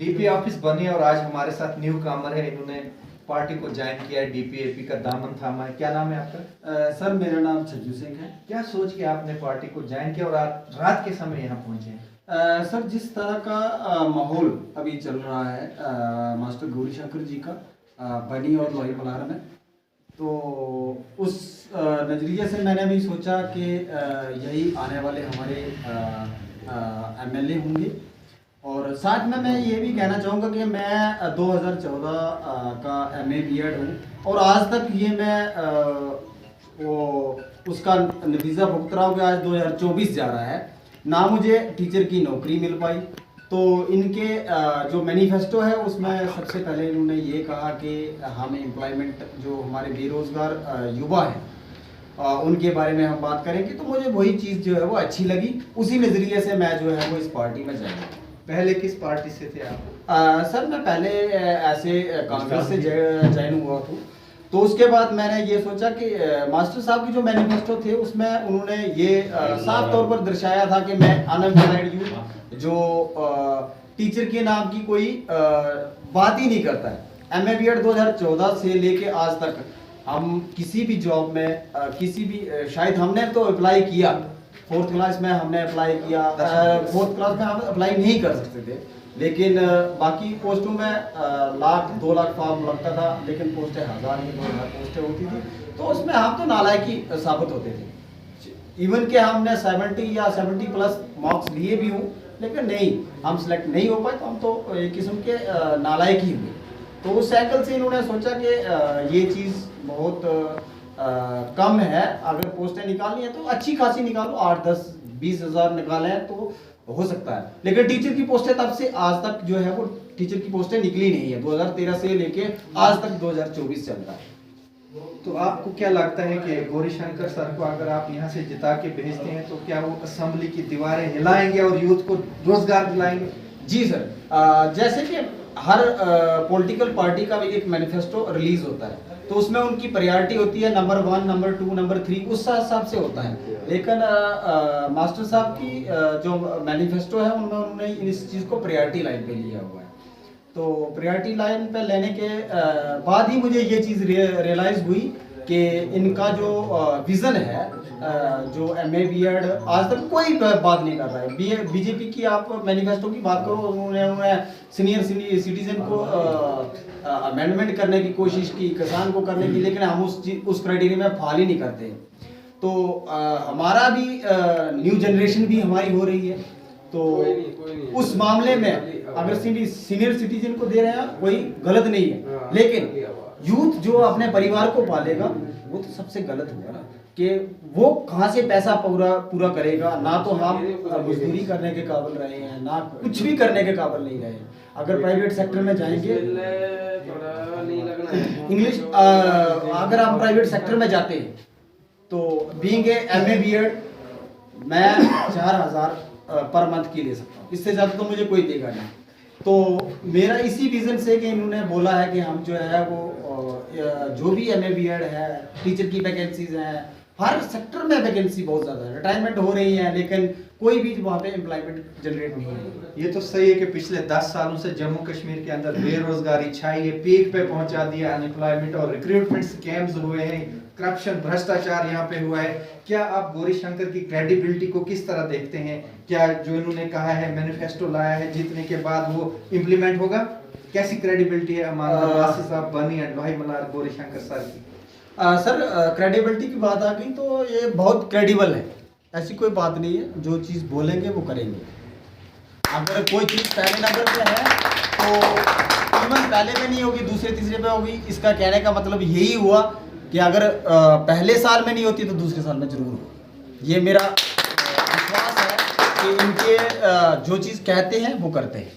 DP office बनी और आज हमारे साथ न्यू कामर है, इन्होंने पार्टी को ज्वाइन किया है, डीपीएपी का दामन थामा है। क्या नाम है आपका? सर मेरा नाम छज्जू सिंह है। क्या सोच के आपने पार्टी को ज्वाइन किया और रात के समय यहाँ पहुंचे हैं? सर जिस तरह का माहौल अभी चल रहा है मास्टर गौरीशंकर जी का बनी और लोही मल्हार में, तो उस नज़रिए से मैंने भी सोचा कि यही आने वाले हमारे एमएलए होंगे। और साथ में मैं ये भी कहना चाहूँगा कि मैं 2014 का एमए बीएड हूँ और आज तक ये मैं वो उसका नतीजा भुगत रहा हूँ कि आज 2024 जा रहा है, ना मुझे टीचर की नौकरी मिल पाई। तो इनके जो मैनिफेस्टो है उसमें सबसे पहले इन्होंने ये कहा कि हम एम्प्लॉयमेंट जो हमारे बेरोज़गार युवा हैं उनके बारे में हम बात करेंगे। तो मुझे वही चीज़ जो है वो अच्छी लगी, उसी नज़रिए से मैं जो है वो इस पार्टी में जाऊँगा। पहले किस पार्टी से थे आप? सर मैं पहले ऐसे कांग्रेस से ज्वाइन हुआ था, तो उसके बाद मैंने ये सोचा कि मास्टर साहब की जो मैनिफेस्टो थे उसमें उन्होंने ये साफ तौर पर दर्शाया था कि मैं अनएम्प्लॉयड यूथ जो टीचर के नाम की कोई बात ही नहीं करता है। एमए बीएड 2014 से लेके आज तक हम किसी भी जॉब में किसी भी शायद हमने तो अप्लाई किया, 4th क्लास में हमने अप्लाई किया, 4th क्लास में हम अप्लाई नहीं कर सकते थे, लेकिन बाकी पोस्टों में लाख 2 लाख फॉर्म लगता था, लेकिन पोस्टें 1000 की 2000 पोस्टें होती थी। तो उसमें हम तो नालायकी साबित होते थे। इवन के हमने 70 या 70 प्लस मार्क्स लिए भी हूँ, लेकिन नहीं हम सिलेक्ट नहीं हो पाए, तो हम तो एक किस्म के नालायक ही हुए। तो उस साइकिल से इन्होंने सोचा कि ये चीज़ बहुत कम है, अगर पोस्टें निकालनी है तो अच्छी खासी निकालो, 8 10 20 हज़ार निकालें तो हो सकता है। लेकिन टीचर की पोस्टें तब से आज तक जो है वो टीचर की पोस्टें निकली नहीं है, 2013 से लेके आज तक 2024 चलता है। तो आपको क्या लगता है कि गौरीशंकर सर को अगर आप यहाँ से जिता के भेजते हैं तो क्या वो असेंबली की दीवारें हिलाएंगे और यूथ को रोजगार दिलाएंगे? जी सर, जैसे कि हर पॉलिटिकल पार्टी का भी एक मैनिफेस्टो रिलीज होता है, तो उसमें उनकी प्रायोरिटी होती है नंबर 1, नंबर 2, नंबर 3, उस हिसाब से होता है। लेकिन मास्टर साहब की जो मैनिफेस्टो है उनमें उन्होंने इस चीज़ को प्रायोरिटी लाइन पे लिया हुआ है। तो प्रायोरिटी लाइन पे लेने के बाद ही मुझे ये चीज़ रियलाइज़ हुई कि इनका जो विज़न है, जो एमए बीएड आज तक कोई बात नहीं कर रहा है। बीजेपी की आप मैनिफेस्टो की बात करो, उन्होंने सीनियर सिटीजन को अमेंडमेंट करने की कोशिश की, किसान को करने की, लेकिन हम उस क्राइटेरिया में फॉल ही नहीं करते। तो हमारा भी न्यू जनरेशन भी हमारी हो रही है, तो उस मामले में अगर सीनियर सिटीजन को दे रहे हैं कोई गलत नहीं है, लेकिन यूथ जो अपने परिवार को पालेगा वो तो सबसे गलत होगा ना, कि वो कहाँ से पैसा पूरा करेगा। ना तो हम मजदूरी करने के काबिल रहे हैं, ना कुछ भी करने के काबिल नहीं रहे। अगर प्राइवेट सेक्टर में जाएंगे, इंग्लिश अगर हम प्राइवेट सेक्टर में जाते हैं तो बीइंग ए एमए बीएड मैं 4000 पर मंथ की ले सकता हूँ, इससे ज़्यादा तो मुझे कोई देगा नहीं। तो मेरा इसी विज़न से कि इन्होंने बोला है कि हम जो है वो जो भी एमए बीएड है, टीचर की वैकेंसीज हैं, हर सेक्टर में वैकेंसी बहुत ज़्यादा है, रिटायरमेंट हो रही है, लेकिन कोई भी वहाँ पे एम्प्लॉयमेंट जनरेट नहीं है। ये तो सही है कि पिछले 10 सालों से जम्मू कश्मीर के अंदर बेरोजगारी छाई है, पीक पे पहुंचा दिया अनएम्प्लॉयमेंट, और रिक्रूटमेंट स्कैम्स हुए हैं, करप्शन भ्रष्टाचार यहाँ पे हुआ है। क्या आप गौरीशंकर की क्रेडिबिलिटी को किस तरह देखते हैं? क्या जो इन्होंने कहा है, मैनिफेस्टो लाया है, जीतने के बाद वो इम्प्लीमेंट होगा? कैसी क्रेडिबिलिटी है मास्टर साहब बनी and Lohi Malhar Gaurishankar sir की? सर क्रेडिबिलिटी की बात आ गई तो ये बहुत क्रेडिबल है, ऐसी कोई बात नहीं है, जो चीज़ बोलेंगे वो करेंगे। अगर कोई चीज़ पहले नंबर पे है तो इवन पहले पे नहीं होगी, दूसरे तीसरे पे होगी। इसका कहने का मतलब यही हुआ कि अगर पहले साल में नहीं होती तो दूसरे साल में जरूर हो। ये मेरा विश्वास है कि इनके जो चीज़ कहते हैं वो करते हैं।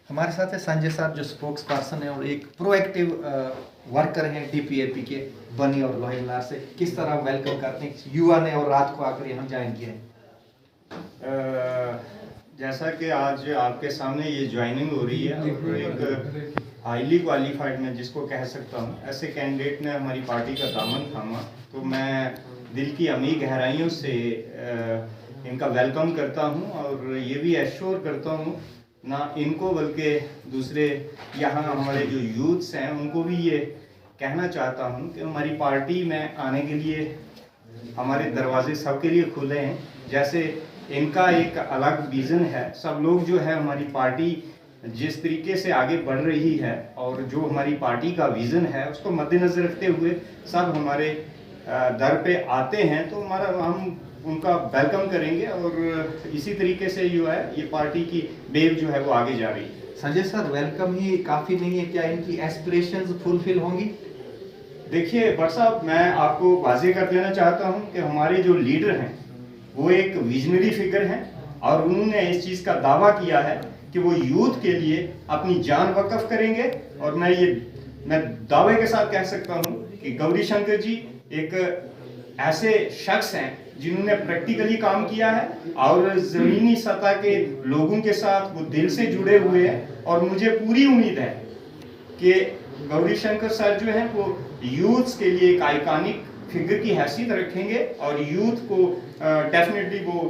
हमारे साथ है संजय साहब, जो स्पोक्स पर्सन है और एक प्रोएक्टिव वर्कर हैं डीपीएपी के बनी और लोही मल्हार से। किस तरह वेलकम करते हैं युवा ने और रात को आकर यहाँ ज्वाइन किया है? जैसा कि आज आपके सामने ये ज्वाइनिंग हो रही है, एक हाईली क्वालिफाइड मैं जिसको कह सकता हूँ, ऐसे कैंडिडेट ने हमारी पार्टी का दामन थामा, तो मैं दिल की अमीर गहराइयों से इनका वेलकम करता हूँ और ये भी एश्योर करता हूँ ना इनको बल्कि दूसरे यहाँ हमारे जो यूथ्स हैं उनको भी ये कहना चाहता हूँ कि हमारी पार्टी में आने के लिए हमारे दरवाजे सबके लिए खुले हैं। जैसे इनका एक अलग विज़न है, सब लोग जो है हमारी पार्टी जिस तरीके से आगे बढ़ रही है और जो हमारी पार्टी का विज़न है उसको मद्देनज़र रखते हुए सब हमारे दर पे आते हैं, तो हम उनका वेलकम करेंगे और इसी तरीके से जो है ये पार्टी की वेव जो है वो आगे जा रही है। संजय सर, वेलकम ही काफ़ी नहीं है, क्या इनकी एस्पिरेशंस फुलफिल होंगी? देखिए भट्ट साहब, मैं आपको वाजे कर देना चाहता हूं कि हमारे जो लीडर हैं वो एक विजनरी फिगर हैं और उन्होंने इस चीज़ का दावा किया है कि वो यूथ के लिए अपनी जान वक़्फ़ करेंगे। और मैं दावे के साथ कह सकता हूं कि गौरी शंकर जी एक ऐसे शख्स हैं जिन्होंने प्रैक्टिकली काम किया है और ज़मीनी सतह के लोगों के साथ वो दिल से जुड़े हुए हैं। और मुझे पूरी उम्मीद है कि गौरी शंकर सर जो हैं वो यूथ्स के लिए एक आइकॉनिक फिगर की हैसियत रखेंगे और यूथ को डेफिनेटली वो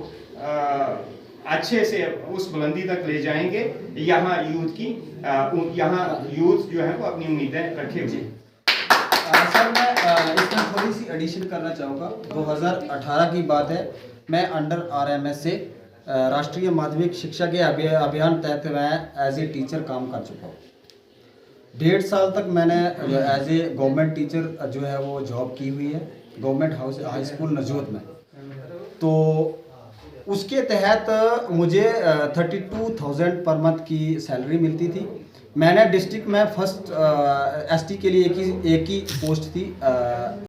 अच्छे से उस बुलंदी तक ले जाएंगे। यहाँ यूथ जो है वो अपनी उम्मीदें रखे हुए। सर मैं इसमें थोड़ी सी एडिशन करना चाहूँगा। 2018 की बात है, मैं अंडर RMS से राष्ट्रीय माध्यमिक शिक्षा के अभियान तहत मैं एज ए टीचर काम कर चुका हूँ। 1.5 साल तक मैंने एज ए गवर्नमेंट टीचर जो है वो जॉब की हुई है गवर्नमेंट हाई स्कूल नजोत में। तो उसके तहत मुझे 32,000 पर मंथ की सैलरी मिलती थी। मैंने डिस्ट्रिक्ट में फर्स्ट ST के लिए एक ही पोस्ट थी